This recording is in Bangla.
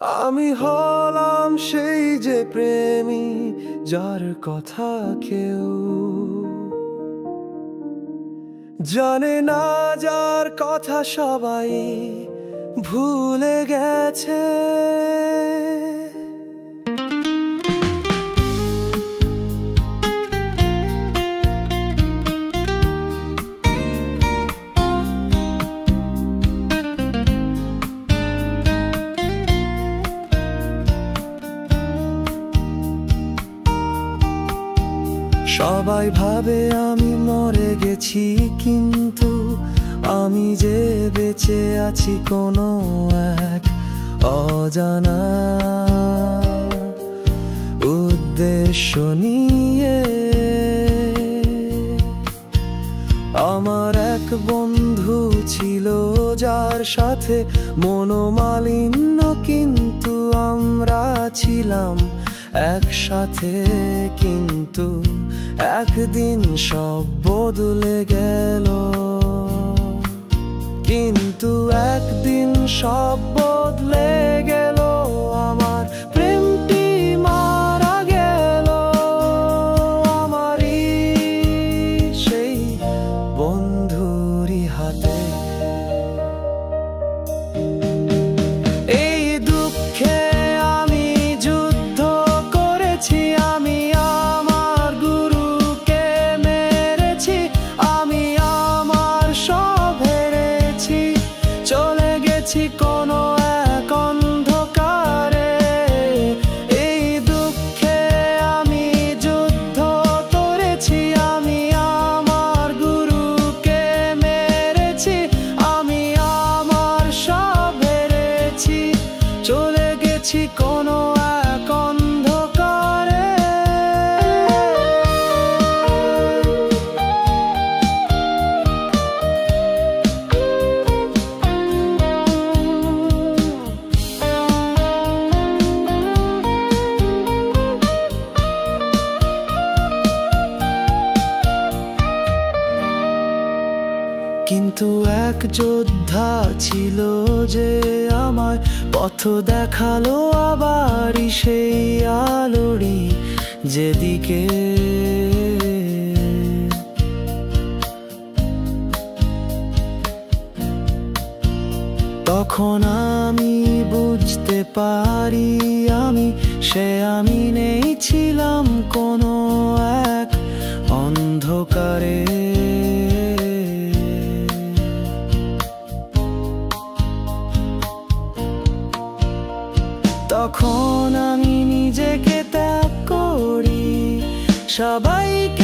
আমি হলাম সেই যে প্রেমী যার কথা কেউ জানে না, যার কথা সবাই ভুলে গেছে। সবাই ভাবে আমি মরে গেছি, কিন্তু আমি যে বেঁচে আছি কোনো এক অজানা উদ্দেশ্য নিয়ে। আমার এক বন্ধু ছিল যার সাথে মনোমালিন্য, কিন্তু আমরা ছিলাম একসাথে। কিন্তু একদিন সব বদলে গেল, কিন্তু একদিন সব বদলে গেল। আমার প্রেমটি মারা গেল, আমারই সেই বন্ধুরই হাতে। এই দুঃখে আমি যুদ্ধ করেছি, আমি আমার গুরুকে মেরেছি, আমি আমার সব হেরেছি। চলে গেছি কোনো এক অন্ধকারে। এই দুঃখে আমি যুদ্ধ করেছি, আমি আমার গুরুকে মেরেছি, আমি আমার সব হেরেছি। চলে গেছি কোনো এক অন্ধকারে। কিন্তু এক যোদ্ধা ছিল যে আমায় পথ দেখালো আবারই সেই আলোড়ি যেদিকে। তখন আমি বুঝতে পারি আমি নেই, ছিলাম কোনো এক অন্ধকারে। তখন আমি নিজেকে ত্যাগ করি, সবাইকে